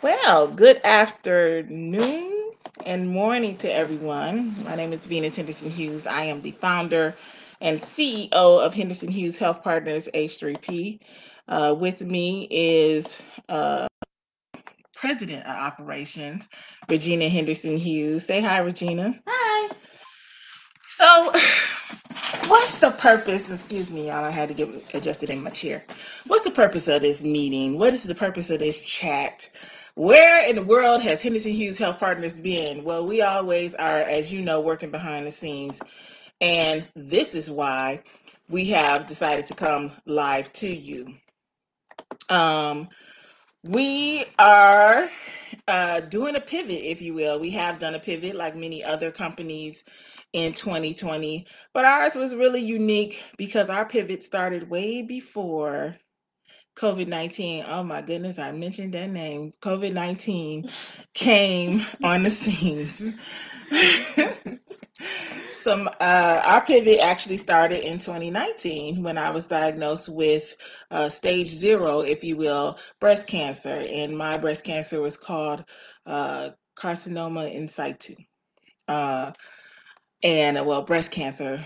Well, good afternoon and morning to everyone. My name is Venus Henderson-Hughes. I am the founder and CEO of Henderson-Hughes Health Partners H3P. With me is President of Operations, Regina Henderson-Hughes. Say hi, Regina. Hi. So, what's the purpose? Excuse me, y'all. I had to get adjusted in my chair. What's the purpose of this meeting? What is the purpose of this chat? Where in the world has Henderson Hughes Health Partners been? Well, we always are, as you know, working behind the scenes. And this is why we have decided to come live to you. Um, we are doing a pivot, if you will. We have done a pivot like many other companies in 2020, but ours was really unique because our pivot started way before COVID-19. Oh my goodness, I mentioned that name. COVID-19 came on the scenes. Our pivot actually started in 2019 when I was diagnosed with stage 0, if you will, breast cancer, and my breast cancer was called carcinoma in situ. Uh, and well, breast cancer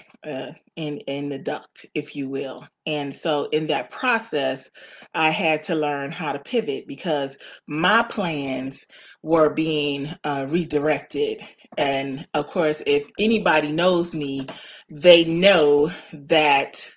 in the duct, if you will. And so, in that process, I had to learn how to pivot because my plans were being redirected. And of course, if anybody knows me, they know that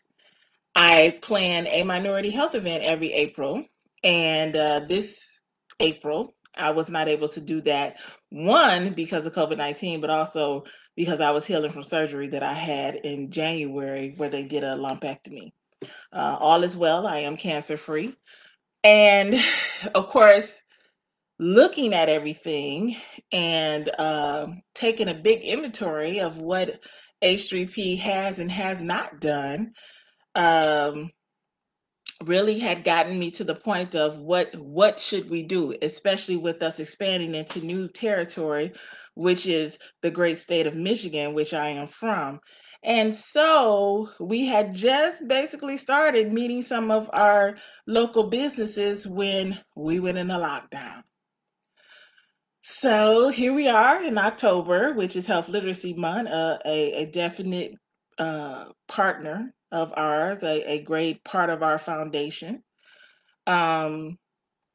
I plan a minority health event every April. And this April, I was not able to do that. One, because of COVID-19, but also because I was healing from surgery that I had in January where they did a lumpectomy. All is well. I am cancer free. And of course, looking at everything and taking a big inventory of what H3P has and has not done. Um, really had gotten me to the point of what should we do, especially with us expanding into new territory, which is the great state of Michigan, which I am from. And so we had just basically started meeting some of our local businesses when we went into lockdown. So here we are in October, which is Health Literacy Month, a definite partner of ours, a great part of our foundation. um,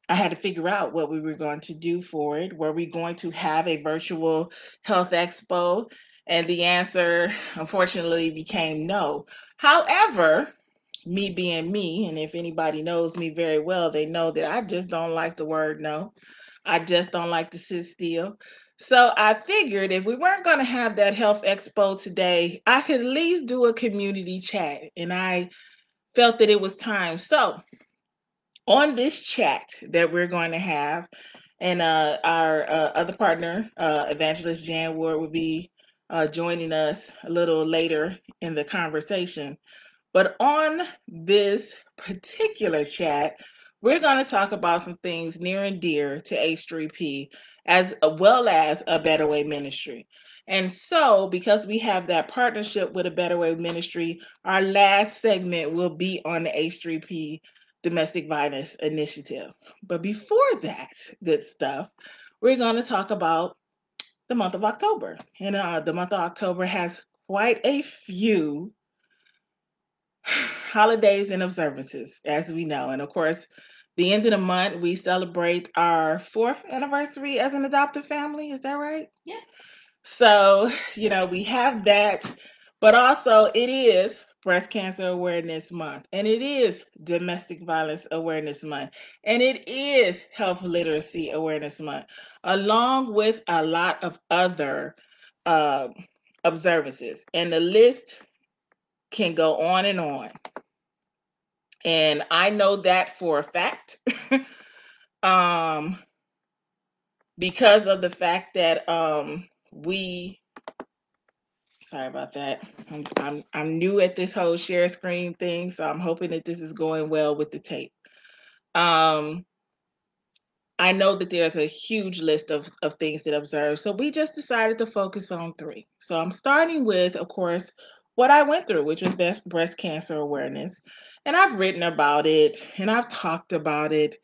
I had to figure out what we were going to do for it. Were we going to have a virtual health expo? And the answer, unfortunately, became no. However, me being me, and if anybody knows me very well, they know that I just don't like the word no. I just don't like to sit still. So I figured if we weren't going to have that health expo today, I could at least do a community chat. And I felt that it was time. So on this chat that we're going to have, and our other partner, Evangelist Jan Ward, will be joining us a little later in the conversation. But on this particular chat, we're going to talk about some things near and dear to H3P, as well as a Better Way Ministry. And so, because we have that partnership with a Better Way Ministry, our last segment will be on the H3P Domestic Violence Initiative. But before that, good stuff, we're going to talk about the month of October. And the month of October has quite a few holidays and observances, as we know. And of course, the end of the month, we celebrate our 4th anniversary as an adoptive family. Is that right? Yeah. So, we have that, but also it is Breast Cancer Awareness Month, and it is Domestic Violence Awareness Month, and it is Health Literacy Awareness Month, along with a lot of other uh, observances. And the list can go on and on. And I know that for a fact. um, because of the fact that we sorry about that. I'm new at this whole share screen thing, so I'm hoping that this is going well with the tape. Um, I know that there's a huge list of things that observe, so we just decided to focus on 3. So I'm starting with, of course, what I went through, which was breast cancer awareness, and I've written about it and I've talked about it.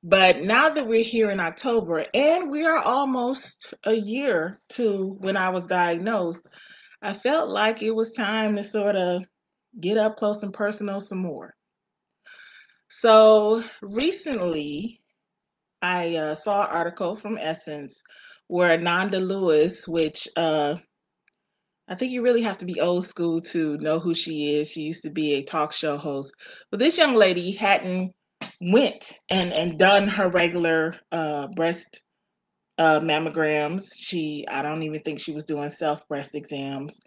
But now that we're here in October and we are almost a year to when I was diagnosed, I felt like it was time to sort of get up close and personal some more. So recently, I saw an article from Essence where Nanda Lewis, which I think you really have to be old school to know who she is. She used to be a talk show host, but this young lady hadn't went and done her regular breast mammograms. I don't even think she was doing self breast exams,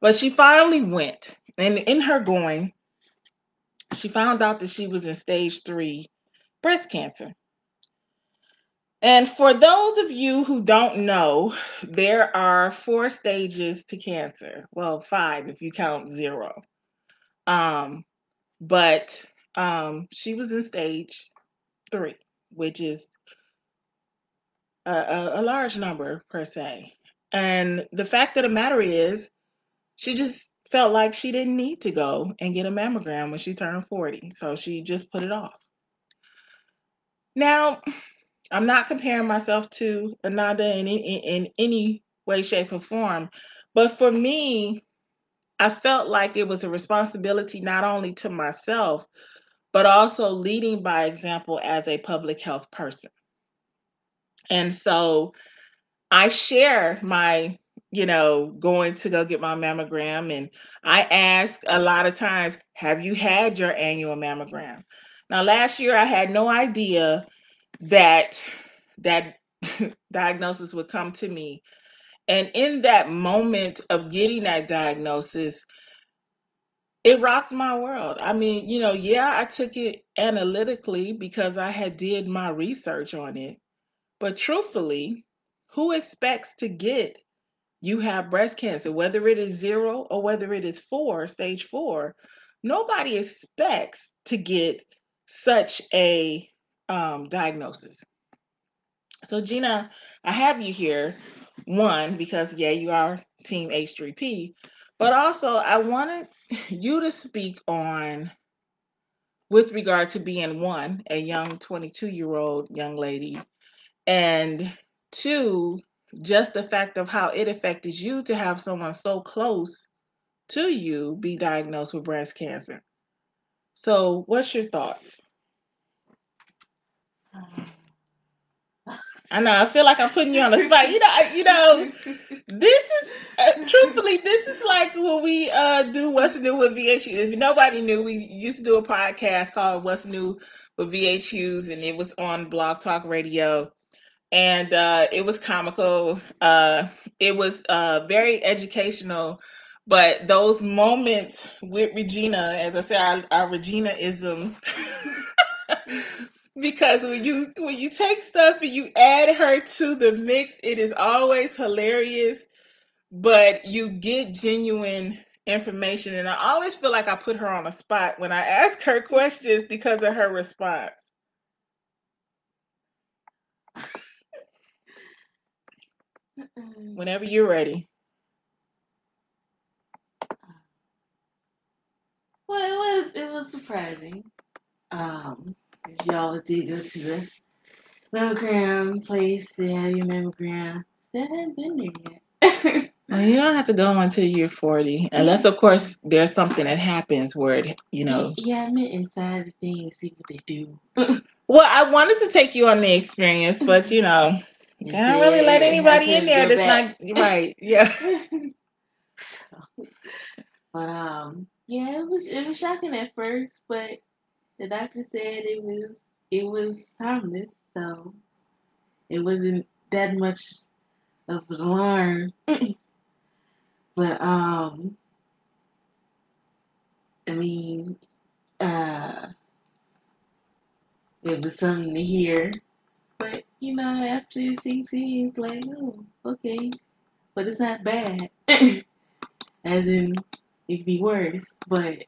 but she finally went. And in her going, she found out that she was in stage 3 breast cancer. And for those of you who don't know, there are 4 stages to cancer. Well, 5 if you count 0. Um, but she was in stage 3, which is a large number per se. And the fact of the matter is, she just felt like she didn't need to go and get a mammogram when she turned 40. So she just put it off. Now, I'm not comparing myself to Ananda in any way, shape, or form. But for me, I felt like it was a responsibility not only to myself, but also leading by example as a public health person. And so I share my, going to go get my mammogram. And I ask a lot of times, have you had your annual mammogram? Now, last year I had no idea that that diagnosis would come to me. And in that moment of getting that diagnosis, it rocked my world. I mean, yeah, I took it analytically because I had did my research on it. But truthfully, who expects to get you have breast cancer, whether it is 0 or whether it is 4, stage 4? Nobody expects to get such a diagnosis. So, Gina, I have you here, one, because, yeah, you are Team H3P, but also I wanted you to speak on, with regard to being one, a young 22-year-old young lady, and two, just the fact of how it affected you to have someone so close to you be diagnosed with breast cancer. So, what's your thoughts? I know I feel like I'm putting you on the spot. This is truthfully, this is like when we do What's New with VHUs. If nobody knew, we used to do a podcast called What's New with VHUs, and it was on Blog Talk Radio. And it was comical. It was very educational. But those moments with Regina, as I say, our Regina isms, because when you take stuff and you add her to the mix, it is always hilarious. But you get genuine information, and I always feel like I put her on a spot when I ask her questions because of her response. Whenever you're ready. Well, it was surprising. Y'all did go to the mammogram place to have your mammogram. Still haven't been there yet. Well, you don't have to go until you're 40, unless, of course, there's something that happens where Yeah, I meant inside the thing to see what they do. Well, I wanted to take you on the experience, but can't really let anybody in there that's not right. Yeah. So, but yeah, it was shocking at first, but the doctor said it was harmless, so it wasn't that much of an alarm. But I mean, uh, it was something to hear. But after you see, it's like, oh, okay, but it's not bad. As in, it could be worse, but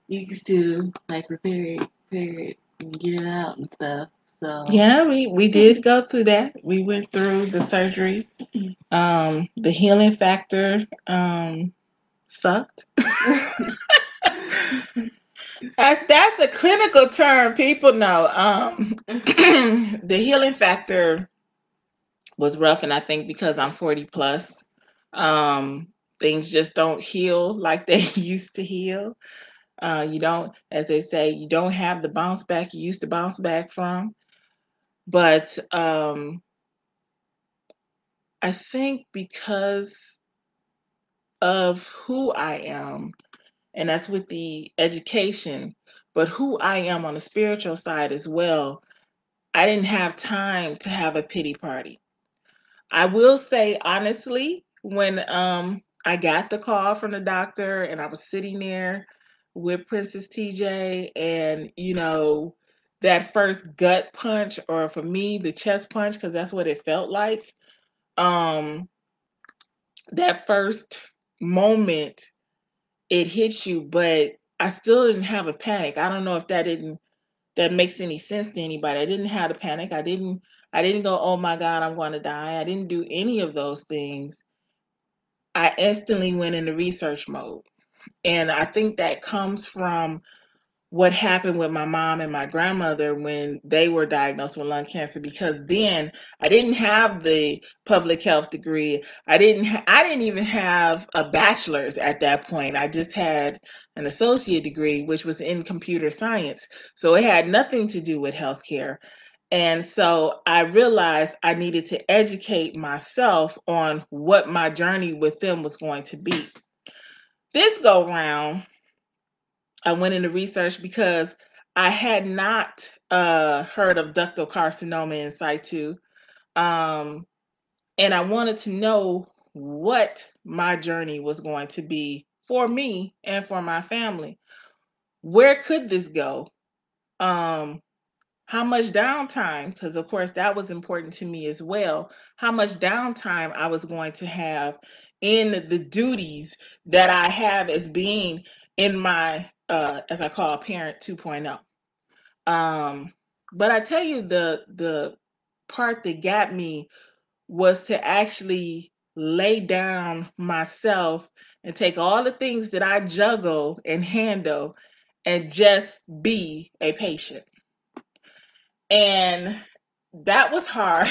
you can still like repair it, and get it out and stuff. So Yeah, we did go through that. We went through the surgery. The healing factor sucked. That's a clinical term people know. The healing factor was rough, and I think because I'm 40 plus, um, things just don't heal like they used to heal. You don't, as they say, you don't have the bounce back you used to bounce back from. But I think because of who I am, and that's with the education, but who I am on the spiritual side as well, I didn't have time to have a pity party. I will say honestly, when I got the call from the doctor and I was sitting there with Princess TJ, and that first gut punch, or for me the chest punch, because that's what it felt like. um that first moment, it hits you, but I still didn't have a panic. I don't know if that makes any sense to anybody. I didn't have a panic. I didn't go, oh my God, I'm going to die. I didn't do any of those things. I instantly went into research mode. And I think that comes from what happened with my mom and my grandmother when they were diagnosed with lung cancer, because then I didn't have the public health degree. I didn't even have a bachelor's at that point. I just had an associate degree, which was in computer science. So it had nothing to do with healthcare. And so I realized I needed to educate myself on what my journey with them was going to be. This go round, I went into research because I had not heard of ductal carcinoma in situ. Um, and I wanted to know what my journey was going to be for me and for my family. Where could this go? Um, how much downtime, because of course that was important to me as well, how much downtime I was going to have in the duties that I have as being in my as I call parent 2.0. But I tell you, the part that got me was to actually lay down myself and take all the things that I juggle and handle and just be a patient. And that was hard.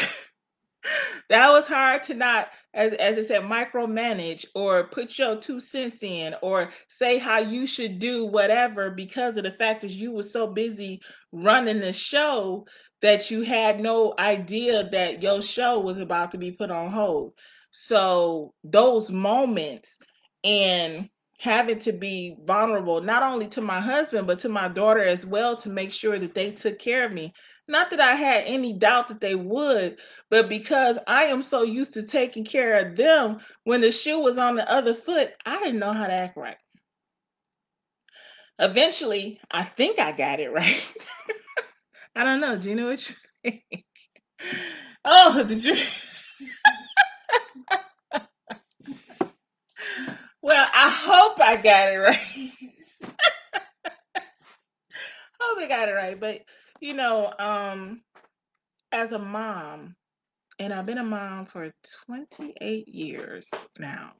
That was hard to not, as I said, micromanage or put your 2 cents in or say how you should do whatever, because of the fact that you were so busy running the show that you had no idea that your show was about to be put on hold. So those moments, and having to be vulnerable not only to my husband but to my daughter as well, to make sure that they took care of me. Not that I had any doubt that they would, but because I am so used to taking care of them, when the shoe was on the other foot, I didn't know how to act right. Eventually, I think I got it right. I don't know. Do you know what you think? Oh, did you? Well, I hope I got it right. Hope I got it right. But, you know, um, as a mom, and I've been a mom for 28 years now.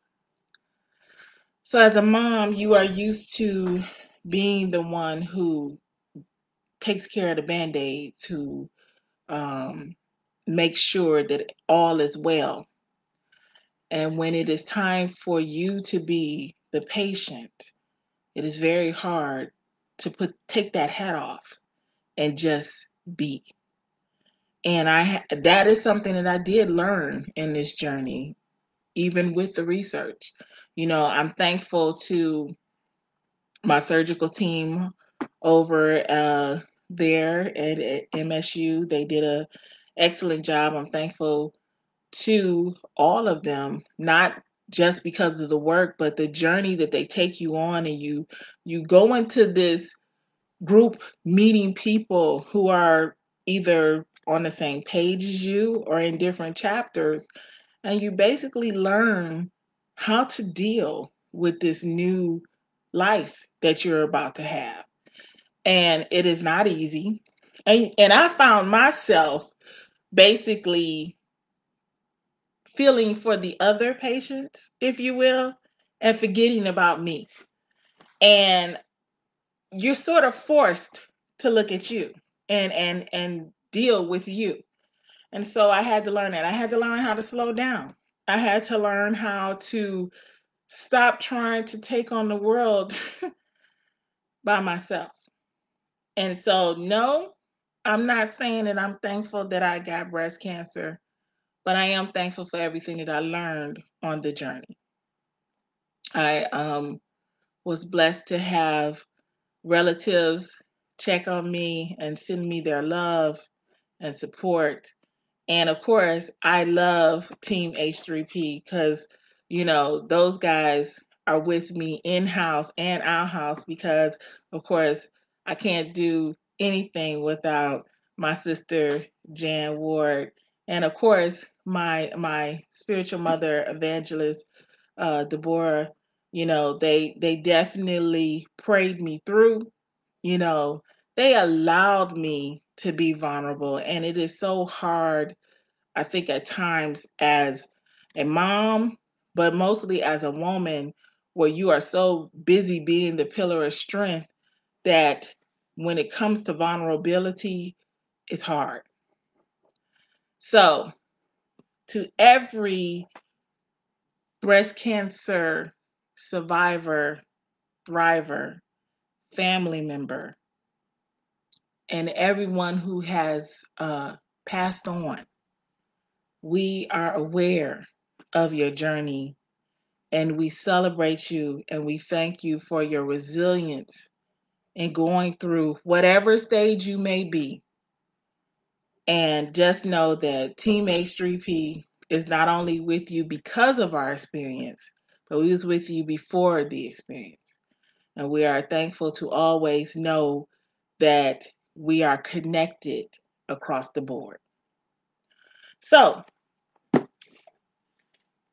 So as a mom, you are used to being the one who takes care of the band-aids, who um, makes sure that all is well. And when it is time for you to be the patient, it is very hard to take that hat off and just be. And that is something that I did learn in this journey, even with the research. I'm thankful to my surgical team over there at MSU. They did a excellent job. I'm thankful to all of them, not just because of the work, but the journey that they take you on, and you go into this group meeting people who are either on the same page as you or in different chapters, and you basically learn how to deal with this new life that you're about to have. And it is not easy. And I found myself basically feeling for the other patients, if you will, and forgetting about me. And you're sort of forced to look at you and deal with you. And so I had to learn that. I had to learn how to slow down. I had to learn how to stop trying to take on the world by myself. And so, no, I'm not saying that I'm thankful that I got breast cancer, but I am thankful for everything that I learned on the journey. I was blessed to have relatives check on me and send me their love and support. And of course, I love Team H3P because, those guys are with me in house and out house because, of course, I can't do anything without my sister, Jan Ward. And of course, my spiritual mother, evangelist, Deborah. They definitely prayed me through. You know, they allowed me to be vulnerable. And it is so hard, I think, at times as a mom, but mostly as a woman, where you are so busy being the pillar of strength that when it comes to vulnerability, it's hard. So, to every breast cancer survivor, thriver, family member, and everyone who has passed on, we are aware of your journey and we celebrate you and we thank you for your resilience in going through whatever stage you may be. And just know that Team H3P is not only with you because of our experience, but we was with you before the experience. And we are thankful to always know that we are connected across the board. So,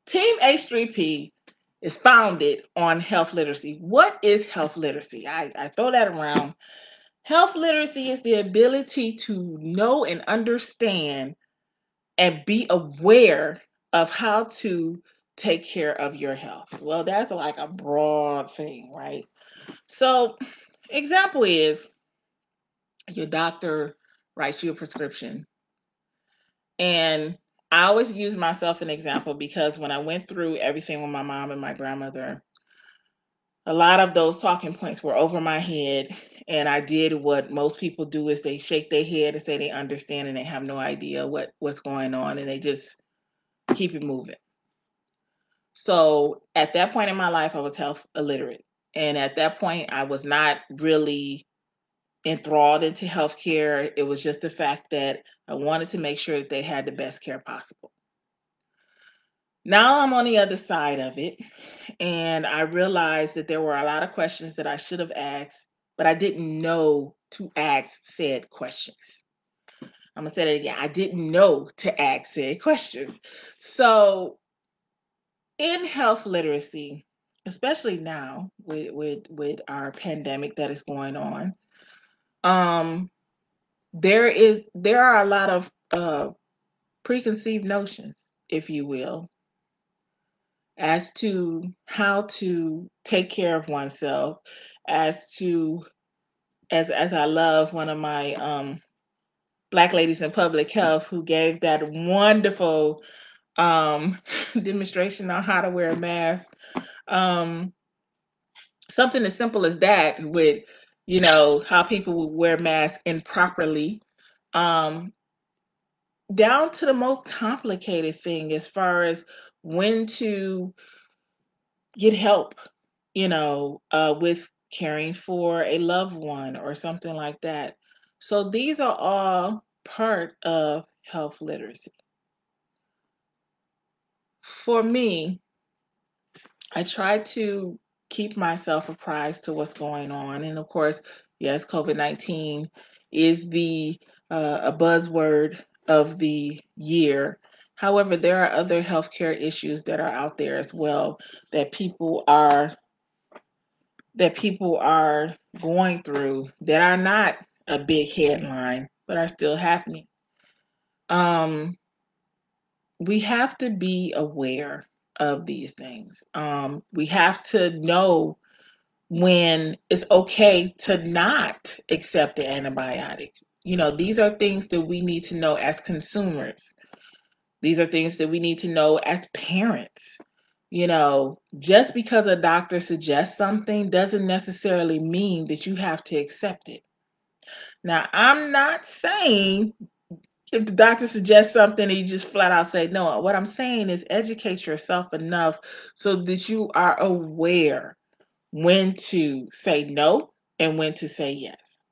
Team H3P is founded on health literacy. What is health literacy? I throw that around. Health literacy is the ability to know and understand and be aware of how to take care of your health. Well, that's like a broad thing, right? So, example is your doctor writes you a prescription. And I always use myself an example because when I went through everything with my mom and my grandmother, a lot of those talking points were over my head. And I did what most people do is they shake their head and say they understand and they have no idea what's going on and they just keep it moving. So at that point in my life, I was health illiterate. And at that point, I was not really enthralled into healthcare. It was just the fact that I wanted to make sure that they had the best care possible. Now I'm on the other side of it, and I realized that there were a lot of questions that I should have asked, but I didn't know to ask said questions. I'm gonna say that again. I didn't know to ask said questions. So in health literacy, especially now with our pandemic that is going on, um, there are a lot of preconceived notions, if you will, as to how to take care of oneself, as to as I love one of my black ladies in public health who gave that wonderful demonstration on how to wear a mask. Um, Something as simple as that with how people would wear masks improperly, um, down to the most complicated thing as far as when to get help, with caring for a loved one or something like that. So these are all part of health literacy. For me, I try to keep myself apprised to what's going on. And of course, yes, COVID-19 is the a buzzword of the year. However, there are other healthcare issues that are out there as well that people are going through that are not a big headline, but are still happening. Um, we have to be aware of these things. We have to know when it's okay to not accept the antibiotic. These are things that we need to know as consumers. These are things that we need to know as parents. Just because a doctor suggests something doesn't necessarily mean that you have to accept it. Now, I'm not saying if the doctor suggests something and you just flat out say no. What I'm saying is educate yourself enough so that you are aware when to say no and when to say yes.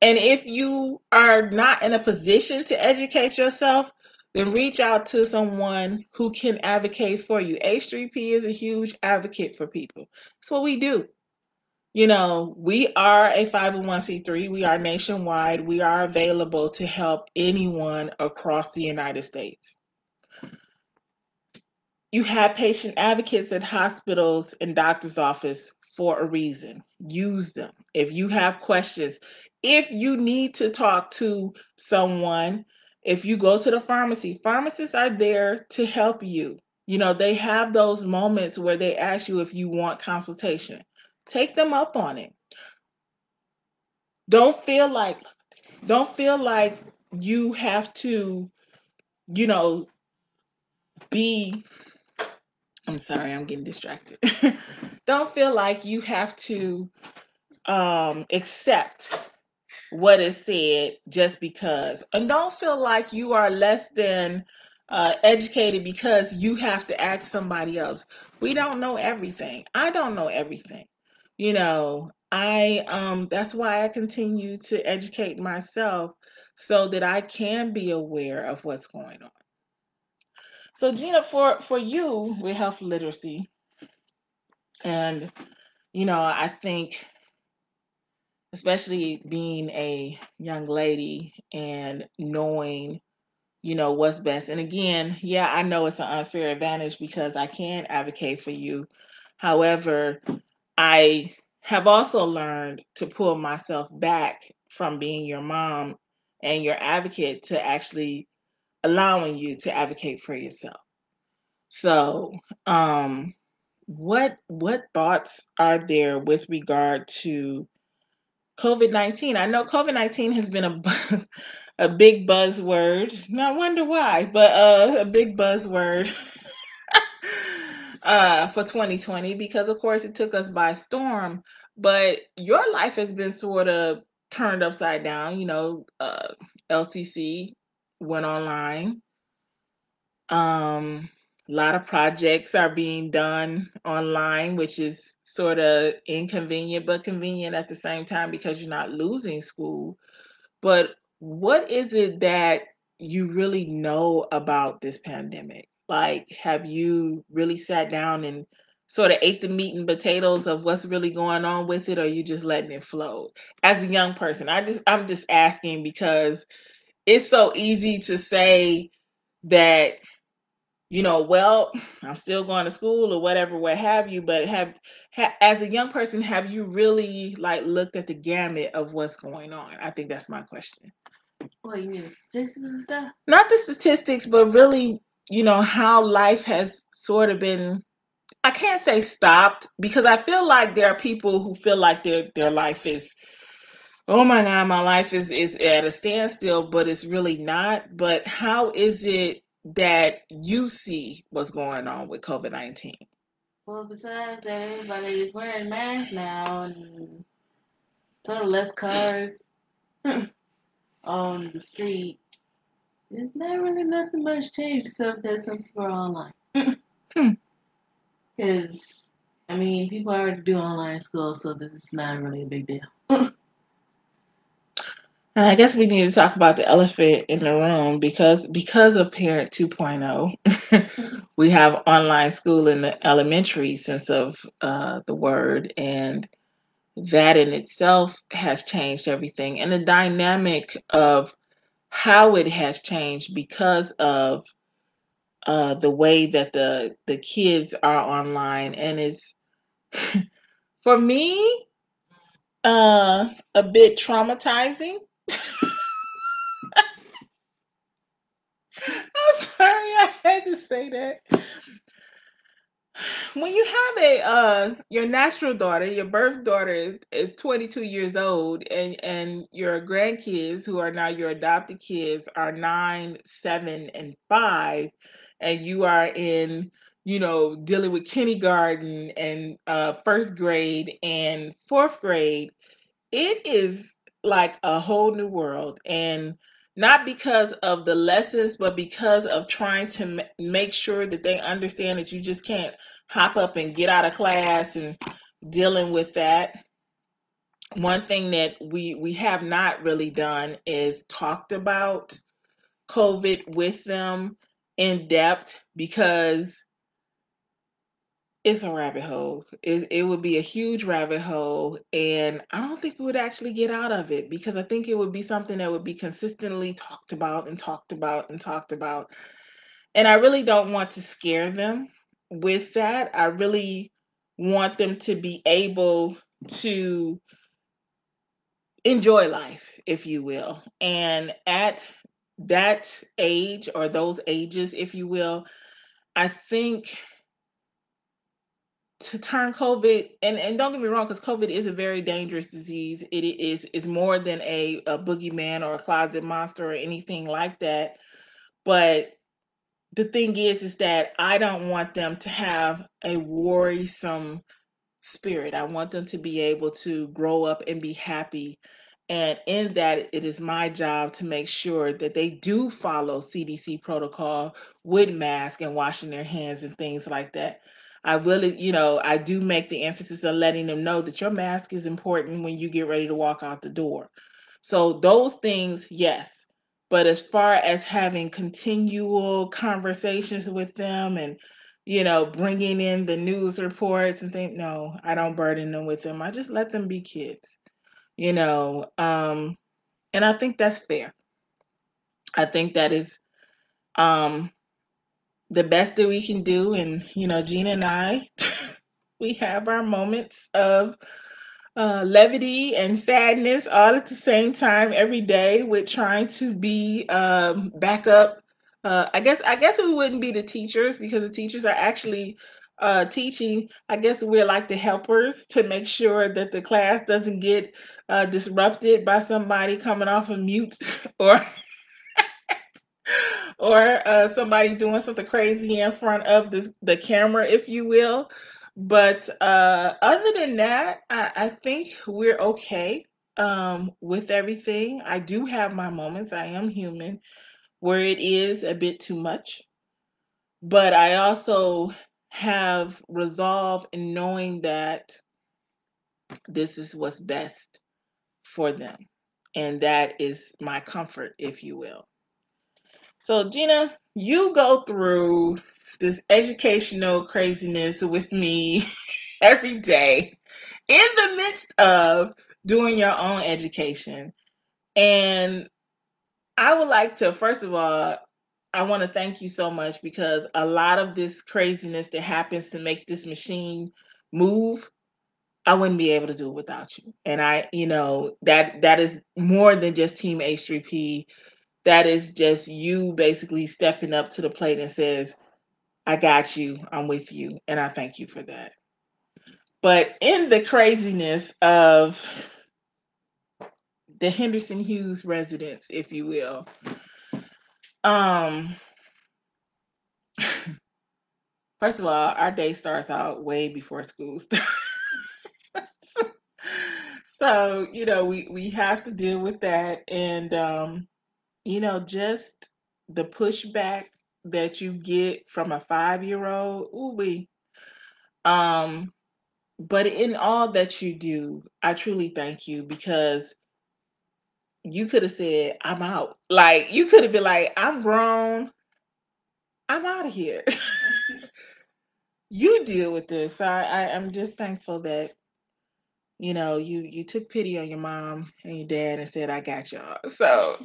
And if you are not in a position to educate yourself, then reach out to someone who can advocate for you. H3P is a huge advocate for people. That's what we do. We are a 501c3. We are nationwide. We are available to help anyone across the United States. You have patient advocates at hospitals and doctor's office for a reason. Use them. If you have questions, if you need to talk to someone, if you go to the pharmacy, pharmacists are there to help you. They have those moments where they ask you if you want consultation. Take them up on it. Don't feel like you have to, you know, be I'm sorry, I'm getting distracted. Don't feel like you have to accept what is said just because. And don't feel like you are less than educated because you have to ask somebody else. We don't know everything. I don't know everything. I that's why I continue to educate myself so that I can be aware of what's going on. So Gina, for you with health literacy, and I think especially being a young lady and knowing, what's best. And again, yeah, I know it's an unfair advantage because I can advocate for you. However, I have also learned to pull myself back from being your mom and your advocate to actually allowing you to advocate for yourself. So, what thoughts are there with regard to COVID-19? I know COVID-19 has been a big buzzword. And I wonder why, but a big buzzword for 2020 because, of course, it took us by storm. But your life has been sort of turned upside down. LCC went online. A lot of projects are being done online, which is sort of inconvenient, but convenient at the same time because you're not losing school. But what is it that you really know about this pandemic? Like, have you really sat down and sort of ate the meat and potatoes of what's really going on with it, or are you just letting it flow? As a young person, I'm just asking because it's so easy to say that well, I'm still going to school or whatever, what have you. But as a young person, have you really like looked at the gamut of what's going on? I think that's my question. What, you mean the statistics and stuff? Not the statistics, but really, how life has sort of been. I can't say stopped because I feel like there are people who feel like their life is, oh my God, my life is at a standstill, but it's really not. But how is it that you see what's going on with COVID-19? Well, besides that, everybody is wearing masks now and sort of less cars on the street. There's not really nothing much change except that some people are online. Hmm. Because, I mean, people already do online school, so this is not really a big deal. And I guess we need to talk about the elephant in the room because of Parent 2.0, we have online school in the elementary sense of the word, and that in itself has changed everything. And the dynamic of how it has changed because of the way that the kids are online, and it's for me a bit traumatizing. I'm sorry, I had to say that. When you have a your natural daughter, your birth daughter is 22 years old, and your grandkids who are now your adopted kids are 9, 7, and 5, and you are in, dealing with kindergarten and first grade and fourth grade, it is like a whole new world. And not because of the lessons, but because of trying to make sure that they understand that you just can't hop up and get out of class and dealing with that. One thing that we have not really done is talked about COVID with them in depth, because it's a rabbit hole. It would be a huge rabbit hole, and I don't think we would actually get out of it, because I think it would be something that would be consistently talked about and talked about and talked about. And I really don't want to scare them with that. I really want them to be able to enjoy life, if you will. And at that age, or those ages, if you will, I think to turn COVID, and don't get me wrong, because COVID is a very dangerous disease. It is more than a boogeyman or a closet monster or anything like that. But the thing is that I don't want them to have a worrisome spirit. I want them to be able to grow up and be happy. And in that, it is my job to make sure that they do follow CDC protocol with mask and washing their hands and things like that. I really, I do make the emphasis of letting them know that your mask is important when you get ready to walk out the door. So those things, yes. But as far as having continual conversations with them and bringing in the news reports and things. No, I don't burden them with them. I just let them be kids, you know. And I think that's fair. I think that is um, the best that we can do. And, Gina and I, we have our moments of levity and sadness all at the same time every day, with trying to be back up. I guess we wouldn't be the teachers, because the teachers are actually teaching. I guess we're like the helpers to make sure that the class doesn't get disrupted by somebody coming off of mute or somebody doing something crazy in front of the camera, if you will. But other than that, I think we're okay with everything. I do have my moments. I am human, where it is a bit too much. But I also have resolve in knowing that this is what's best for them. And that is my comfort, if you will. So, Gina, you go through this educational craziness with me every day in the midst of doing your own education. And I would like to, first of all, I want to thank you so much, because a lot of this craziness that happens to make this machine move, I wouldn't be able to do it without you. And that is more than just Team H3P. That is just you basically stepping up to the plate and says, I got you, I'm with you, and I thank you for that. But in the craziness of the Henderson-Hughes residence, if you will, um, first of all, our day starts out way before school starts. So, we have to deal with that. And just the pushback that you get from a 5-year-old. Ooh wee. Um, but in all that you do, I truly thank you, because you could have said, I'm out. Like, you could have been like, I'm grown, I'm out of here. You deal with this. I'm just thankful that, you took pity on your mom and your dad and said, I got y'all. So,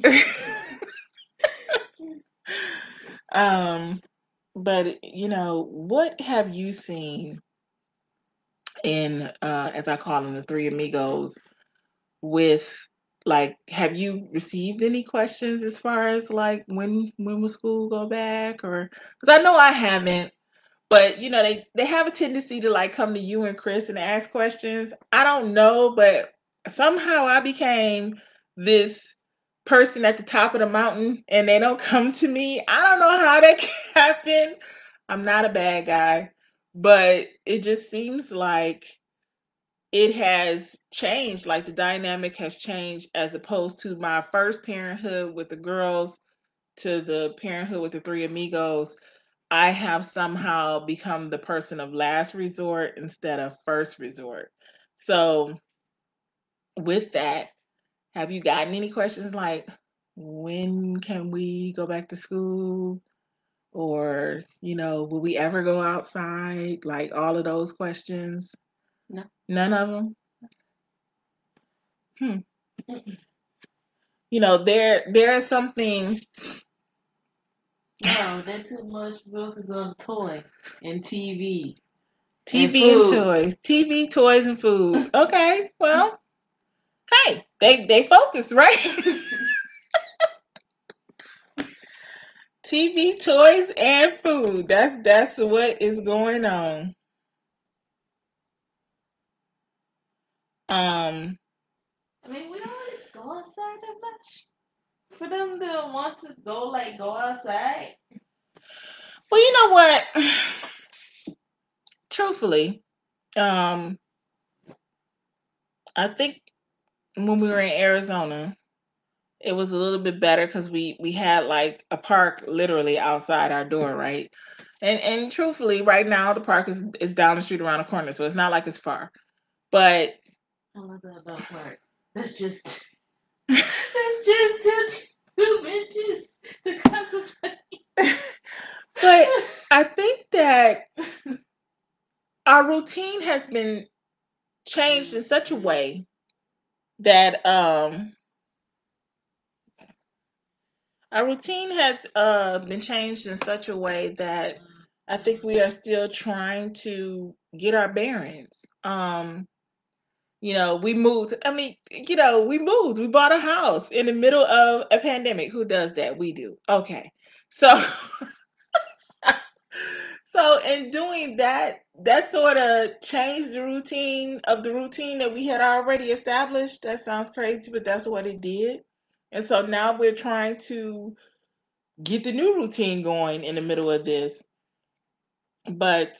um, but, what have you seen in, as I call them, the three amigos, with, like, have you received any questions as far as like when will school go back? Or because I know I haven't, But they have a tendency to like come to you and Chris and ask questions. I don't know, but somehow I became this person at the top of the mountain and they don't come to me. I don't know how that happened. I'm not a bad guy, but it just seems like it has changed. Like the dynamic has changed as opposed to my first parenthood with the girls to the parenthood with the three amigos. I have somehow become the person of last resort instead of first resort. So, with that, have you gotten any questions like, when can we go back to school? Or, will we ever go outside? Like all of those questions? No. None of them? Hmm. Mm-mm. There is something. No, they're too much focus on toy and TV and TV and food. toys. TV, toys, and food. Okay, well, hey, they focus, right? TV, toys, and food. That's what is going on. Um, I mean, we already go outside that much for them to want to go outside. well, you know what? Truthfully, um, I think when we were in Arizona, it was a little bit better because we had like a park literally outside our door, right? And truthfully, right now the park is down the street around the corner, so it's not like it's far. But I love that about part. That's just that's just two inches to concentrate. but I think that our routine has been changed in such a way that our routine has been changed in such a way that I think we are still trying to get our bearings. We moved. I mean, we moved. We bought a house in the middle of a pandemic. Who does that? We do. Okay. So so in doing that, that sort of changed the routine that we had already established. That sounds crazy, but that's what it did. And so now we're trying to get the new routine going in the middle of this. But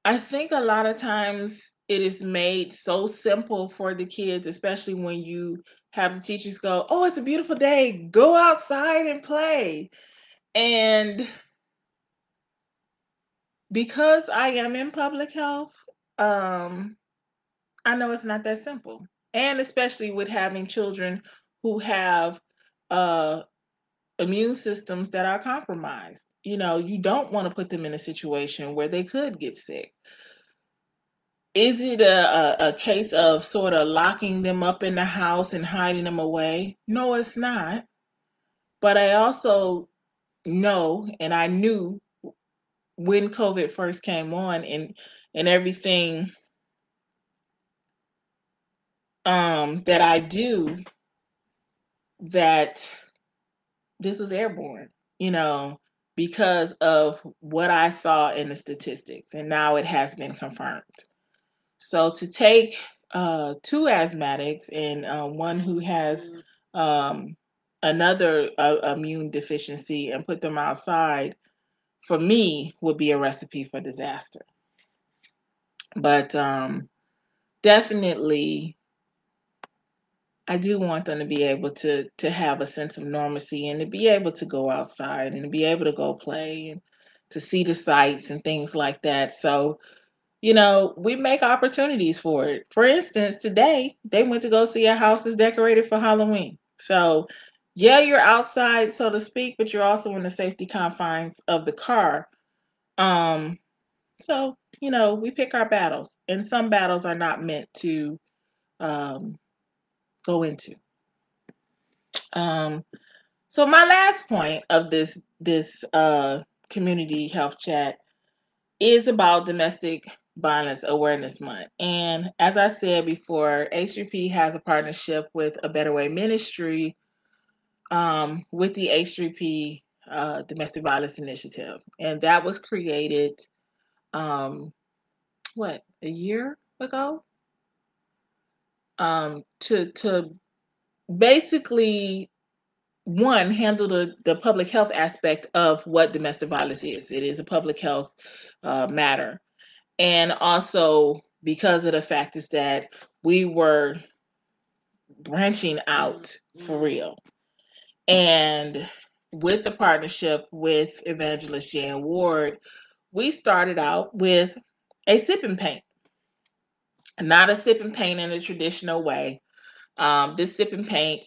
I think a lot of times it is made so simple for the kids, especially when you have the teachers go, "Oh, it's a beautiful day. Go outside and play." And because I am in public health, um, I know it's not that simple. And especially with having children who have uh, immune systems that are compromised. You don't want to put them in a situation where they could get sick. Is it a case of sort of locking them up in the house and hiding them away? No, it's not. But I also know, and I knew when COVID first came on and everything that I do, that this was airborne, you know, because of what I saw in the statistics. And now it has been confirmed. So to take two asthmatics and one who has um, another immune deficiency and put them outside, for me, would be a recipe for disaster. But definitely, I do want them to be able to have a sense of normalcy and to be able to go outside and to be able to go play and to see the sights and things like that. So we make opportunities for it. For instance, today they went to go see a house that's decorated for Halloween. So, yeah, you're outside, so to speak, but you're also in the safety confines of the car. Um, so, we pick our battles, and some battles are not meant to um, go into. Um, so, my last point of this community health chat is about Domestic Violence Awareness Month. And as I said before, H3P has a partnership with A Better Way Ministry with the H3P domestic violence initiative, and that was created um, what, a year ago, to basically, one, handle the public health aspect of what domestic violence is. It is a public health matter. And also because of the fact is that we were branching out for real. And with the partnership with Evangelist Jan Ward, we started out with a sip and paint, not a sip and paint in a traditional way. This sip and paint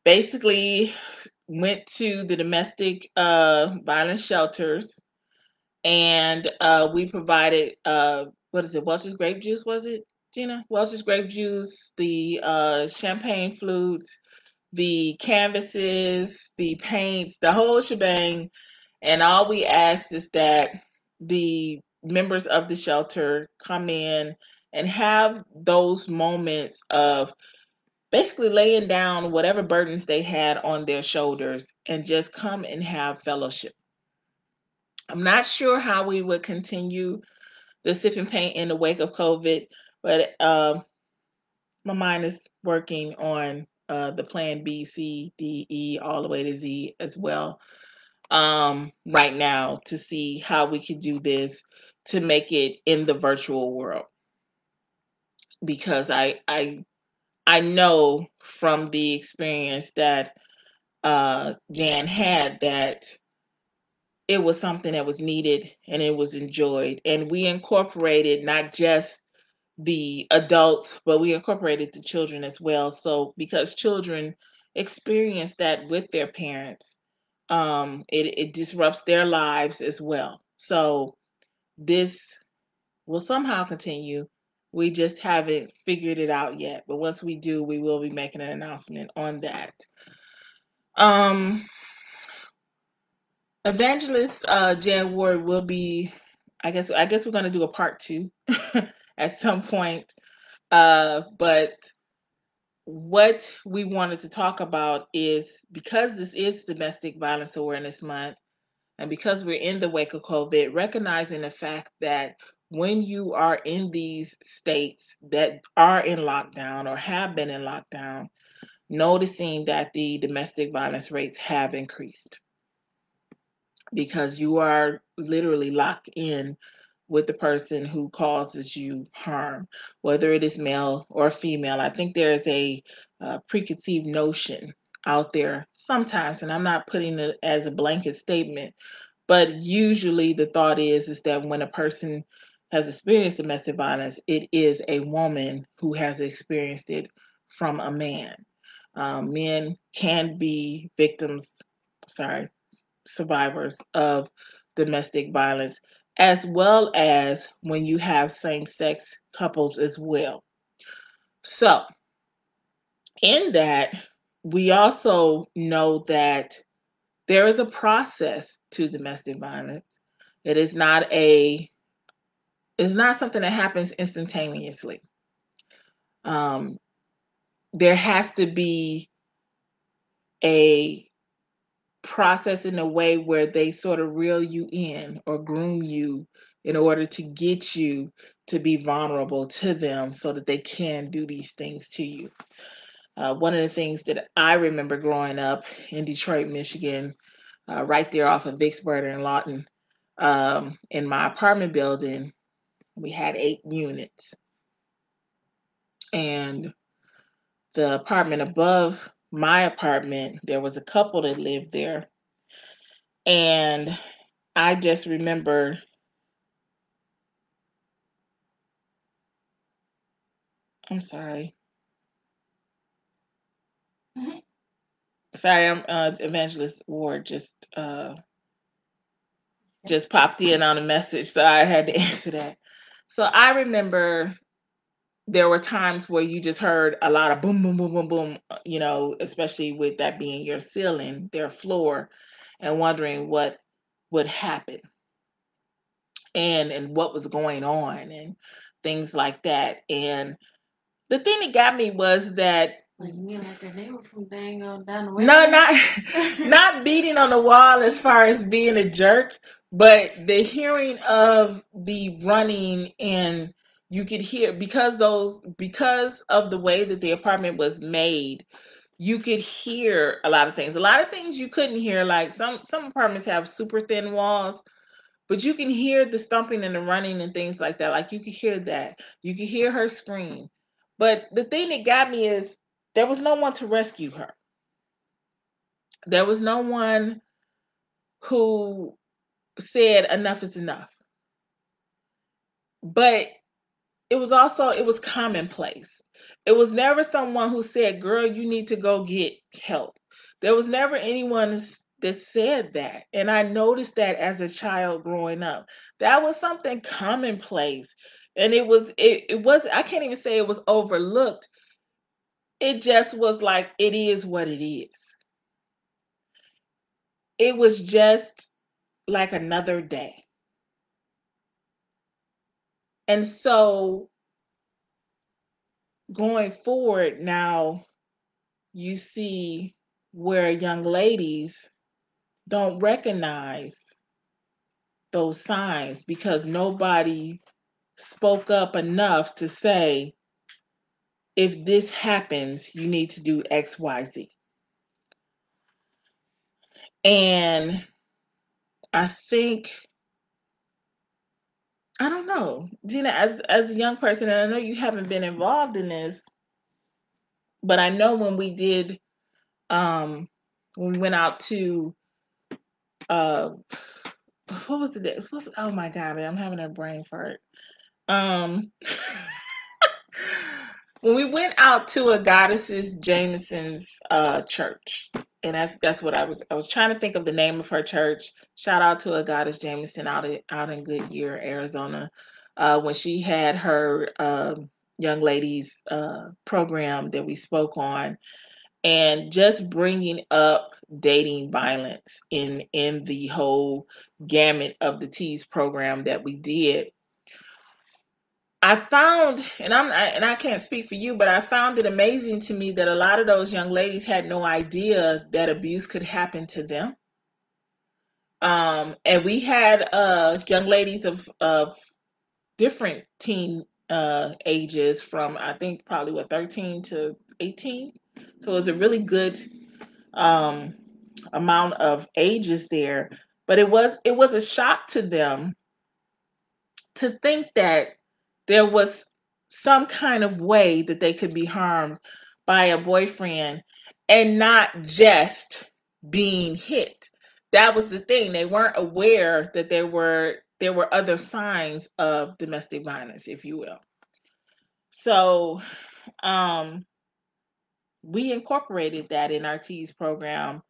basically went to the domestic violence shelters, and we provided what is it, Welch's grape juice, was it, Gina? Welch's grape juice, the champagne flutes, the canvases, the paints, the whole shebang. And all we asked is that the members of the shelter come in and have those moments of basically laying down whatever burdens they had on their shoulders and just come and have fellowship. I'm not sure how we would continue the sip and paint in the wake of COVID, but my mind is working on the plan B, C, D, E, all the way to Z as well, right now, to see how we could do this to make it in the virtual world. Because I know from the experience that Jan had that it was something that was needed and it was enjoyed. And we incorporated not just the adults, but we incorporated the children as well. So because children experience that with their parents, it disrupts their lives as well. So this will somehow continue. We just haven't figured it out yet. But once we do, we will be making an announcement on that. Um, Evangelist Jan Ward will be, I guess we're gonna do a part two at some point. But what we wanted to talk about is, because this is Domestic Violence Awareness Month, and because we're in the wake of COVID, recognizing the fact that when you are in these states that are in lockdown or have been in lockdown, noticing that the domestic violence rates have increased because you are literally locked in with the person who causes you harm, whether it is male or female. I think there is a preconceived notion out there sometimes, and I'm not putting it as a blanket statement, but usually the thought is that when a person has experienced domestic violence, it is a woman who has experienced it from a man. Men can be victims, sorry, survivors of domestic violence, as well as when you have same sex couples as well. So, in that, we also know that there is a process to domestic violence. It is not a it's not something that happens instantaneously. Um, there has to be a process in a way where they sort of reel you in or groom you in order to get you to be vulnerable to them so that they can do these things to you. One of the things that I remember growing up in Detroit, Michigan, right there off of Vicksburg and Lawton, in my apartment building, we had 8 units. And the apartment above my apartment, there was a couple that lived there. And I just remember, I'm sorry. Mhm. Sorry, I'm Evangelist Ward just popped in on a message, so I had to answer that. So I remember there were times where you just heard a lot of boom, boom, boom, boom, boom, especially with that being your ceiling, their floor, and wondering what would happen and what was going on and things like that. And the thing that got me was that Like you mean like that they were from dang down the No, way? not not beating on the wall as far as being a jerk, but the hearing of the running, and you could hear, because of the way that the apartment was made, you could hear a lot of things. A lot of things you couldn't hear, like some apartments have super thin walls, but you can hear the stomping and the running and things like that. Like you could hear that. You could hear her scream. But the thing that got me is there was no one to rescue her. There was no one who said enough is enough. But it was commonplace. It was never someone who said, "Girl, you need to go get help." There was never anyone that said that. And I noticed that as a child growing up. That was something commonplace. And it was I can't even say it was overlooked. It just was like it is what it is. It was just like another day. And so going forward now, you see where young ladies don't recognize those signs because nobody spoke up enough to say, if this happens, you need to do XYZ. And I think, I don't know, Gina, as a young person, and I know you haven't been involved in this, but I know um, when we went out to, uh, what was the day? Oh my God, I'm having a brain fart. Um, when we went out to a Goddesses Jameson's church, and that's what I was trying to think of the name of her church. Shout out to a Goddess Jameson out in Goodyear, Arizona, when she had her young ladies program that we spoke on, and just bringing up dating violence in the whole gamut of the Tease program that we did. I found, and I can't speak for you, but I found it amazing to me that a lot of those young ladies had no idea that abuse could happen to them. And we had young ladies of different teen ages, from I think probably 13 to 18. So it was a really good um, amount of ages there. But it was a shock to them to think that there was some kind of way that they could be harmed by a boyfriend and not just being hit. That was the thing. They weren't aware that there were other signs of domestic violence, if you will. So um, we incorporated that in our Tees program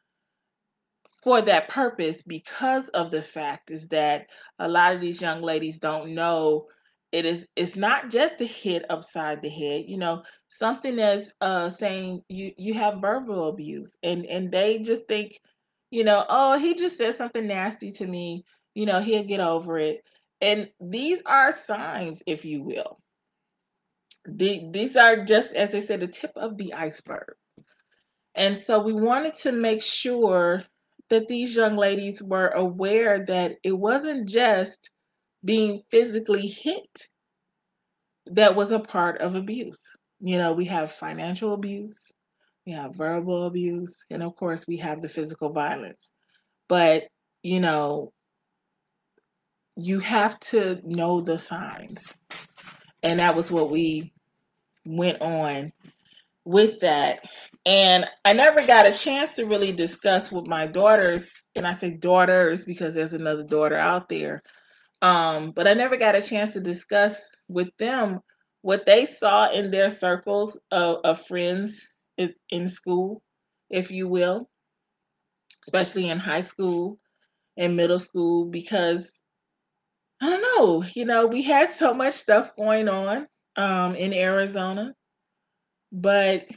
for that purpose, because of the fact is that a lot of these young ladies don't know it's not just a hit upside the head, something that's saying you have verbal abuse, and they just think, oh, he just said something nasty to me, he'll get over it. And these are signs, if you will. These are, just as they said, the tip of the iceberg. And so we wanted to make sure that these young ladies were aware that it wasn't just being physically hit that was a part of abuse. We have financial abuse, we have verbal abuse, and of course, we have the physical violence. But, you know, you have to know the signs. And that was what we went on with that. And I never got a chance to really discuss with my daughters, and I say daughters because there's another daughter out there. But I never got a chance to discuss with them what they saw in their circles of friends in school, if you will, especially in high school and middle school, because I don't know, we had so much stuff going on in Arizona, but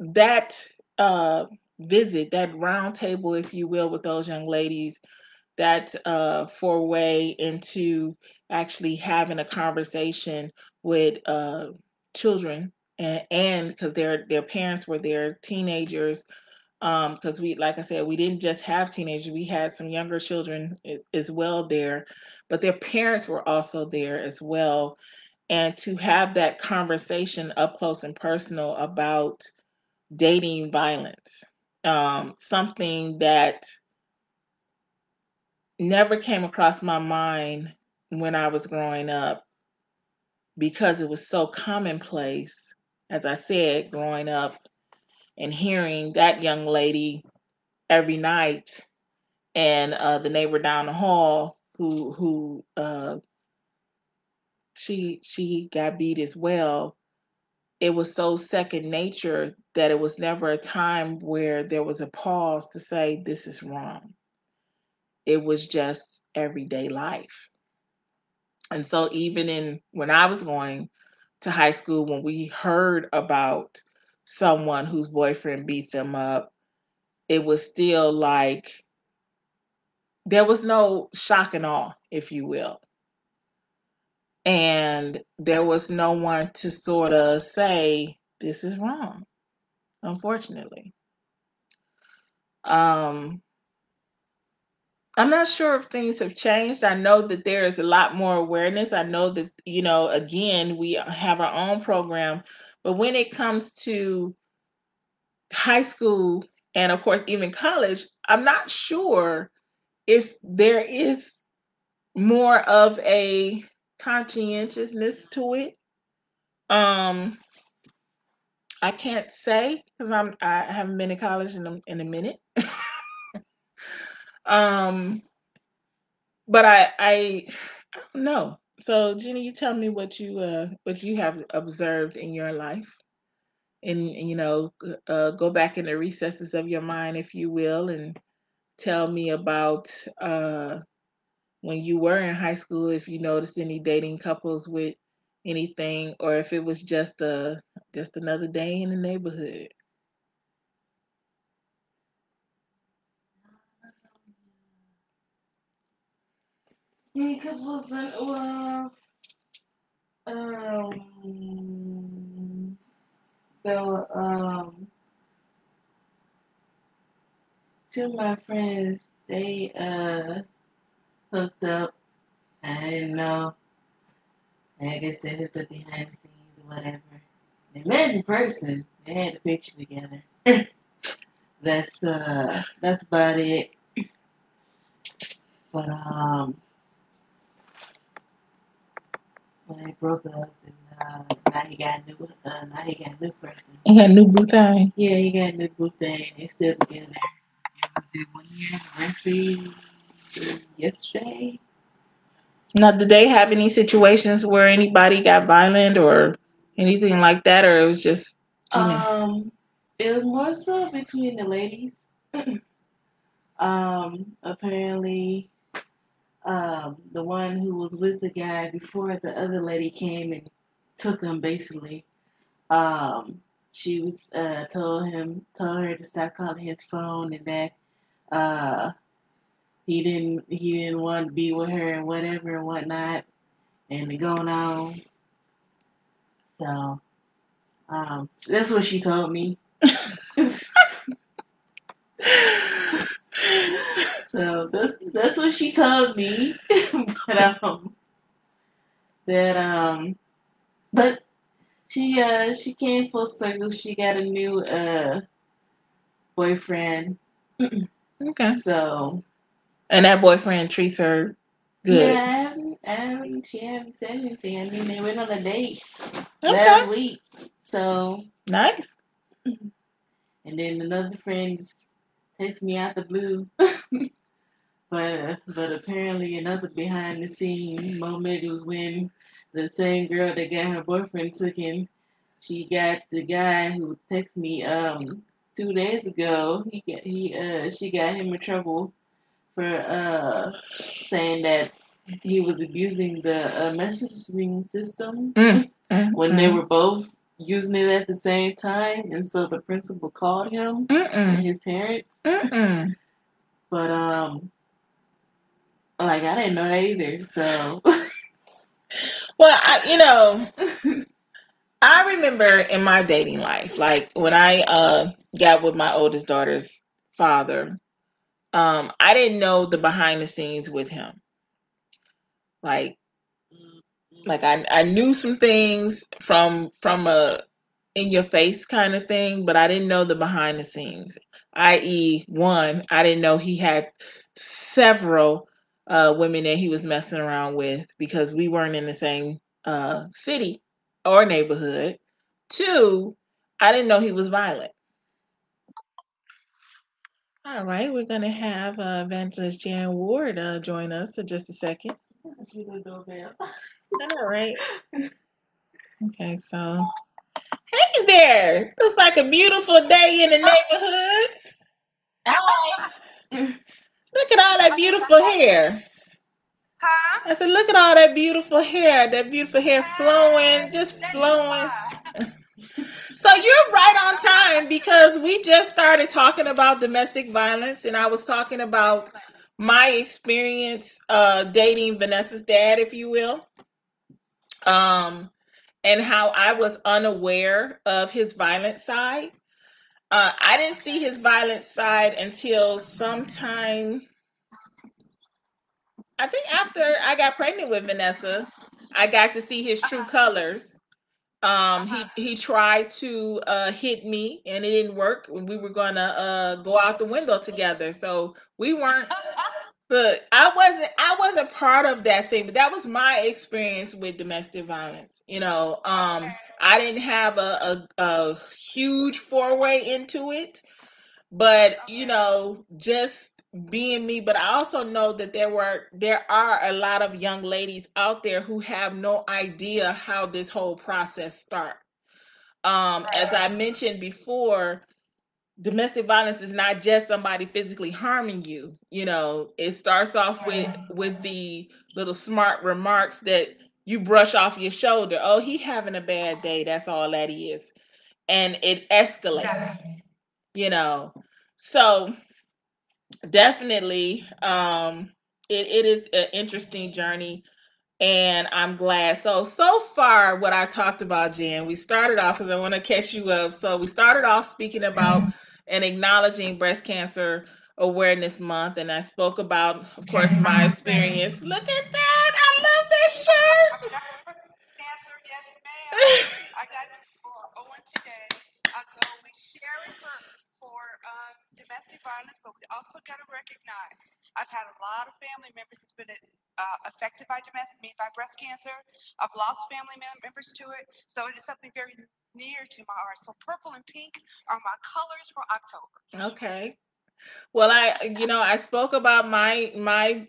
that uh, visit, that round table, if you will, with those young ladies, that foray into actually having a conversation with children and because their parents were their teenagers. Because we, like I said, we didn't just have teenagers; we had some younger children as well there, but their parents were also there as well. And to have that conversation up close and personal about dating violence, something that never came across my mind when I was growing up because it was so commonplace. As I said, growing up and hearing that young lady every night, and the neighbor down the hall who she got beat as well. It was so second nature that it was never a time where there was a pause to say this is wrong. It was just everyday life. And so even in when I was going to high school, when we heard about someone whose boyfriend beat them up, it was still like there was no shock and awe, if you will. And there was no one to sort of say, this is wrong, unfortunately. Um, I'm not sure if things have changed. I know that there is a lot more awareness. I know that, again, we have our own program. But when it comes to high school and, of course, even college, I'm not sure if there is more of a conscientiousness to it. Um, I can't say because I haven't been in college in a minute. um, but I don't know. So Jenny, you tell me what you have observed in your life, and go back in the recesses of your mind, if you will, and tell me about when you were in high school, if you noticed any dating couples with anything, or if it was just another day in the neighborhood. Yeah, couples and so two of my friends they hooked up. I didn't know. I guess they hooked up behind the scenes or whatever. They met in person. They had a picture together. That's about it. But when they broke up, and now he got a new now he got a new person. He had a new boo thing. Yeah, he got a new boo thing. They still together. It was their 1 year anniversary yesterday. Now, did they have any situations where anybody got violent or anything like that, or it was just, Um, it was more so between the ladies. Apparently, the one who was with the guy before the other lady came and took him basically. Um, she was told her to stop calling his phone and that uh he didn't want to be with her and whatever and whatnot and going on. So that's what she told me. So that's what she told me. but that but she came full circle. She got a new boyfriend. okay. So And that boyfriend treats her yeah, good. she haven't said anything. I mean, they went on a date Okay. last week. So, Nice. and then another friend texted me out the blue. But apparently another behind the scene moment was when the same girl that got her boyfriend taken, she got the guy who texted me 2 days ago. She got him in trouble for saying that he was abusing the messaging system Mm, mm, when they mm, were both using it at the same time, and so the principal called him and mm, his parents. mm. But like I didn't know that either. So Well, I, I remember in my dating life, like when I got with my oldest daughter's father, I didn't know the behind the scenes with him. Like I knew some things from a in your face kind of thing, but I didn't know the behind the scenes. I.e., one, I didn't know he had several women that he was messing around with because we weren't in the same city or neighborhood. Two, I didn't know he was violent. All right, we're gonna have Evangelist Jan Ward join us in just a second. That's a cute little doorbell. I know, right? Okay, so hey there. Looks like a beautiful day in the neighborhood. Hi. Look at all that beautiful hair. Huh? I said, look at all that beautiful hair flowing, just Let me flowing. by. So you're right on time because we just started talking about domestic violence, and I was talking about my experience dating Vanessa's dad, if you will, um, and how I was unaware of his violent side. I didn't see his violent side until sometime, I think after I got pregnant with Vanessa, I got to see his true colors. He tried to hit me and it didn't work when we were gonna go out the window together. So we weren't the I wasn't part of that thing, but that was my experience with domestic violence. I didn't have a huge foray into it, but just being me. But I also know that there are a lot of young ladies out there who have no idea how this whole process starts. As I mentioned before, domestic violence is not just somebody physically harming you. It starts off with the little smart remarks that you brush off your shoulder. Oh, he having a bad day. That's all that he is. And it escalates, you know. So definitely, it is an interesting journey, and I'm glad. So far, what I talked about, Jen, we started off because I want to catch you up. So we started off speaking about and acknowledging Breast Cancer Awareness Month, and I spoke about, of course, my experience. Look at that! I love this shirt. Cancer, yes, ma'am. I got for ONT Day. We share it for domestic violence, but we also got to recognize. I've had a lot of family members that's been affected by breast cancer. I've lost family members to it, so it is something very near to my heart. So purple and pink are my colors for October. Okay. Well, I spoke about my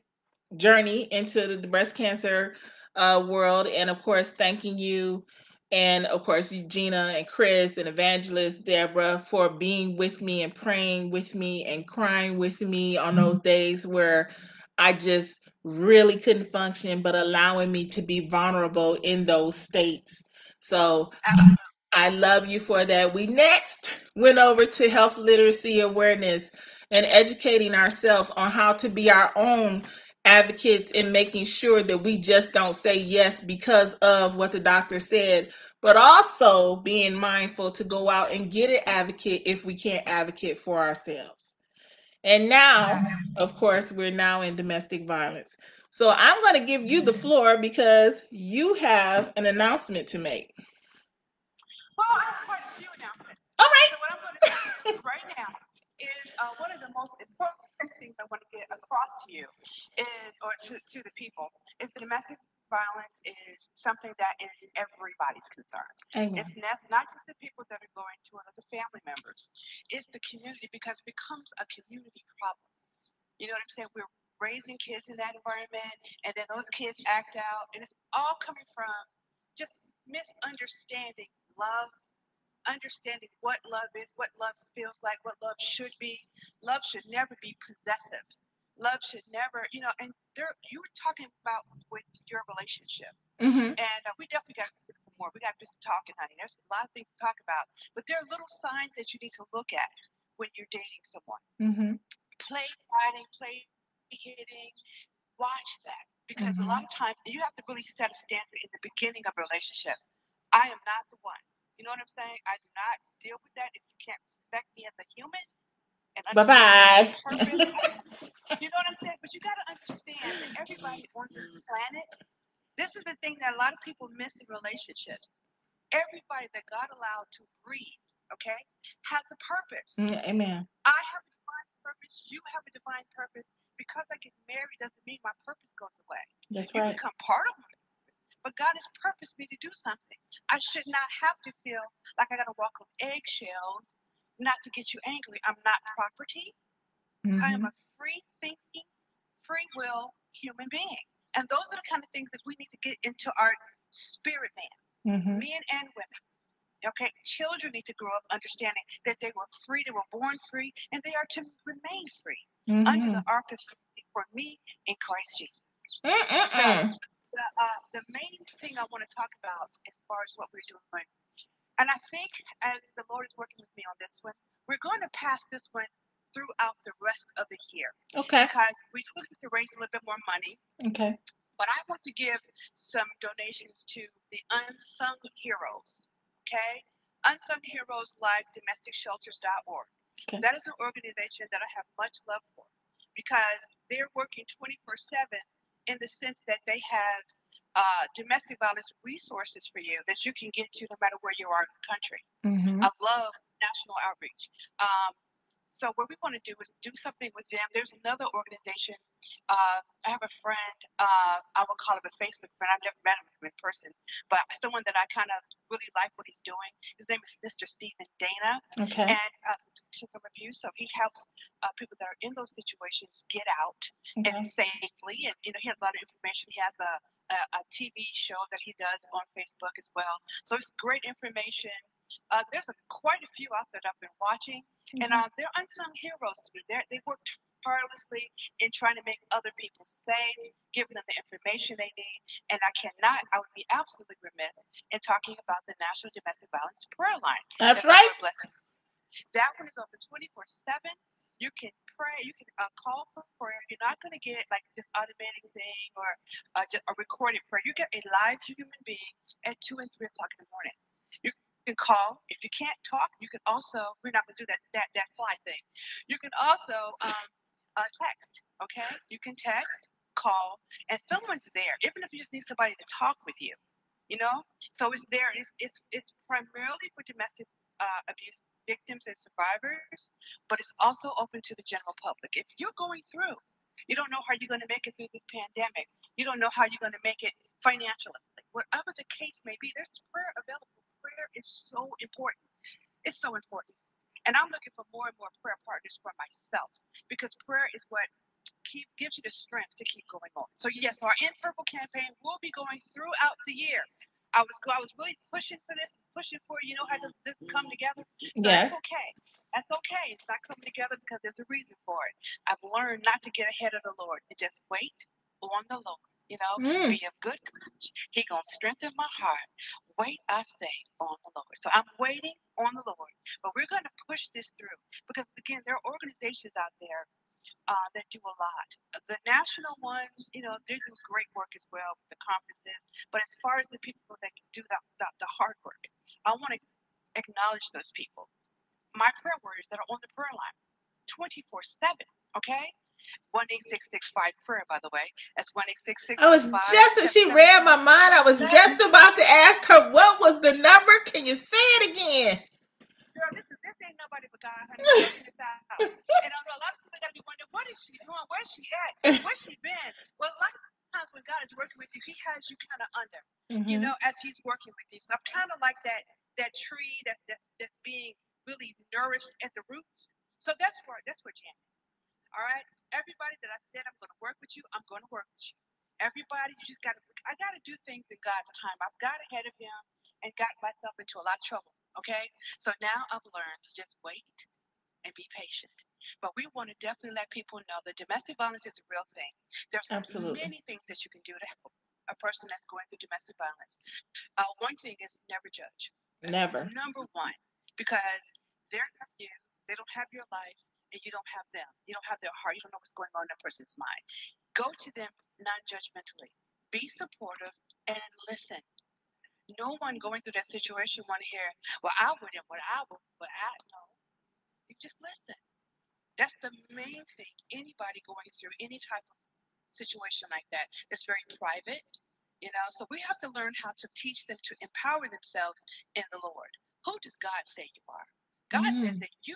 journey into the breast cancer world, and of course, thanking you, and of course, Gina and Chris and Evangelist Deborah for being with me and praying with me and crying with me on those days where I just really couldn't function, but allowing me to be vulnerable in those states. So I love you for that. We next went over to health literacy awareness and educating ourselves on how to be our own advocates in making sure that we just don't say yes because of what the doctor said, but also being mindful to go out and get an advocate if we can't advocate for ourselves. And now, of course, we're now in domestic violence. So I'm going to give you the floor because you have an announcement to make. Well, I have quite a few announcements. All So what I'm going to do right now is one of the most important things I want to get across to you to the people, is domestic violence is something that is everybody's concern. right. It's not just the people that are going to it or the family members. It's the community because it becomes a community problem. You know what I'm saying? We're raising kids in that environment, and then those kids act out, and it's all coming from just misunderstanding love, understanding what love is, what love feels like, what love should be. Love should never be possessive. Love should never, and you were talking about with your relationship. Mm-hmm. And we definitely got to do some more. We got to do some talking, honey. There's a lot of things to talk about. But there are little signs that you need to look at when you're dating someone. Mm-hmm. Play fighting, play hitting, watch that. Because a lot of times you have to really set a standard in the beginning of a relationship. I am not the one. You know what I'm saying? I do not deal with that. If you can't respect me as a human and Bye understand my bye. purpose, you know what I'm saying? But you got to understand that everybody on this planet, this is the thing that a lot of people miss in relationships. Everybody that God allowed to breathe, okay, has a purpose. Amen. I have a divine purpose. You have a divine purpose. Because I get married doesn't mean my purpose goes away. That's You right. become part of my purpose. But God has purposed me to do something. I should not have to feel like I got to walk on eggshells not to get you angry. I'm not property. I am Mm-hmm. a free thinking, free will human being. And those are the kind of things that we need to get into our spirit man, Mm-hmm. men and women. Okay, children need to grow up understanding that they were free, they were born free, and they are to remain free under Mm-hmm. the ark of safety for me in Christ Jesus. So, Mm-mm-mm. the main thing I want to talk about as far as what we're doing, and I think as the Lord is working with me on this one, we're going to pass this one throughout the rest of the year Okay. because we're looking to raise a little bit more money. Okay. But I want to give some donations to the unsung heroes. Okay? Unsung Heroes Live DomesticShelters.org. Okay. That is an organization that I have much love for because they're working 24/7 in the sense that they have domestic violence resources for you that you can get to no matter where you are in the country. Mm-hmm. I love national outreach. So what we want to do is do something with them. There's another organization. I have a friend. I would call him a Facebook friend. I've never met him in person, but someone that I kind of really like what he's doing. His name is Mr. Stephen Dana, Okay. and from abuse. So he helps people that are in those situations get out and Okay. safely. And he has a lot of information. He has a TV show that he does on Facebook as well. So it's great information. There's quite a few out there that I've been watching, and they're unsung heroes to me. They work tirelessly in trying to make other people safe, giving them the information they need. And I would be absolutely remiss in talking about the National Domestic Violence Prayer Line That's that the right. Lord bless. That one is open 24/7. You can pray. You can call for prayer. You're not going to get like this automatic thing or just a recorded prayer. You get a live human being at 2 and 3 o'clock in the morning. You can call. If you can't talk, you can also. We're not going to do that fly thing. You can also text. Okay, you can text, call, and someone's there. Even if you just need somebody to talk with you, you know. So it's there. It's primarily for domestic abuse victims and survivors, but it's also open to the general public. If you're going through, you don't know how you're going to make it through this pandemic. You don't know how you're going to make it financially. Whatever the case may be, there's prayer available. Prayer is so important. It's so important. And I'm looking for more and more prayer partners for myself because prayer is what gives you the strength to keep going on. So yes, our In Purple campaign will be going throughout the year. I was really pushing for this, pushing for you know how does this come together. So Yes. that's okay. That's okay. It's not coming together because there's a reason for it. I've learned not to get ahead of the Lord and just wait on the Lord. You know, Mm. be of good courage. He gonna strengthen my heart. Wait, I say, on the Lord. So I'm waiting on the Lord, but we're gonna push this through because again, there are organizations out there that do a lot. The national ones, you know, they do great work as well with the conferences. But as far as the people that do the hard work, I want to acknowledge those people. My prayer warriors that are on the prayer line 24/7, okay? 18665 prayer, by the way. That's 18665 I was just, she read my mind. I was just about to ask her what was the number. Can you say it again? Girl, this ain't nobody but God, honey. We're working this out. And I know a lot of people gotta be wondering, what is she doing? Where's she at? Where's she been? Well, a lot of times when God is working with you, He has you kind of under, you know, as He's working with you. So I'm kind of like that tree that's being really nourished at the roots. So that's where Jan is. All right, everybody that I said I'm going to work with you, I'm going to work with you. Everybody, you just got to. I got to do things in God's time. I've got ahead of Him and got myself into a lot of trouble. Okay, so now I've learned to just wait and be patient. But we want to definitely let people know that domestic violence is a real thing. There's Absolutely. many things that you can do to help a person that's going through domestic violence. One thing is never judge. Never. Number one, because they're not you, they don't have your life, and you don't have them. You don't have their heart. You don't know what's going on in a person's mind. Go to them non-judgmentally. Be supportive and listen. No one going through that situation want to hear, well, I wouldn't, what I would, but I know. You just listen. That's the main thing. Anybody going through any type of situation like that, that's very private, so we have to learn how to teach them to empower themselves in the Lord. Who does God say you are? God says that you,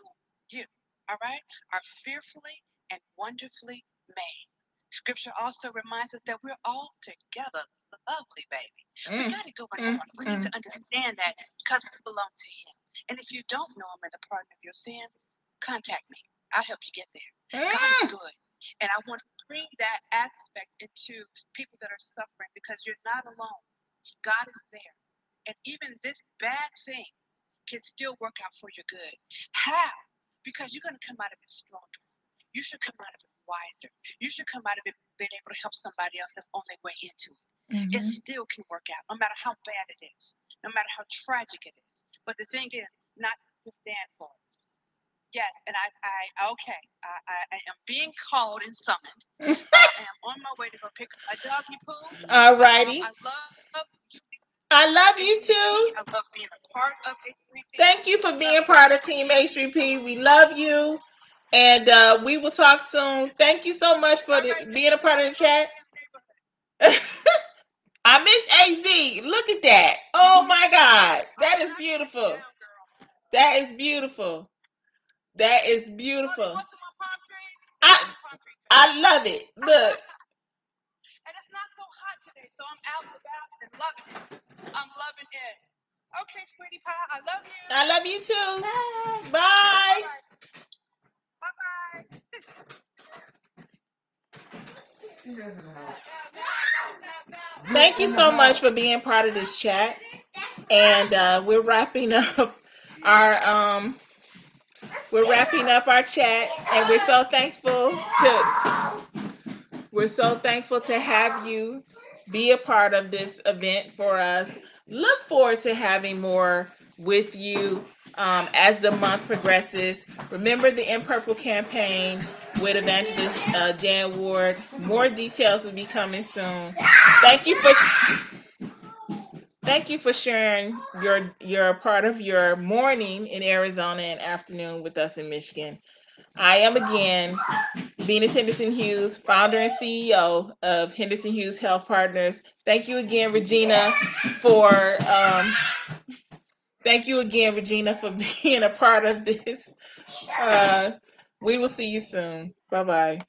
all right, are fearfully and wonderfully made. Scripture also reminds us that we're all together lovely, baby. We got to go in order. We need to understand that because we belong to Him. And if you don't know Him and the pardon of your sins, contact me. I'll help you get there. God is good. And I want to bring that aspect into people that are suffering because you're not alone. God is there. And even this bad thing can still work out for your good. How? Because you're going to come out of it stronger. You should come out of it wiser. You should come out of it being able to help somebody else that's on their way into it. It still can work out, no matter how bad it is, no matter how tragic it is. But the thing is, not to stand for it. Yes, and I am being called and summoned. I am on my way to go pick up my doggy poo. All righty. I love you. I love you too. I love being a part of H3P. Thank you for being part of Team H3P. We love you. And we will talk soon. Thank you so much for being a part of the chat. I miss AZ. Look at that. Oh my God. That is beautiful. That is beautiful. That is beautiful. I love it. Look. And it's not so hot today, so I'm out and about and loving it. I'm loving it. Okay, sweetie pie, I love you. I love you too. Bye. Bye-bye. Thank you so much for being part of this chat. And we're wrapping up our chat, and we're so thankful to have you be a part of this event for us. Look forward to having more with you as the month progresses. Remember the In Purple campaign with Evangelist Jan Ward. More details will be coming soon. Thank you for sharing your part of your morning in Arizona and afternoon with us in Michigan. I am again Venus Henderson-Hughes, founder and CEO of Henderson-Hughes Health Partners. Thank you again, Regina, for being a part of this. We will see you soon. Bye-bye.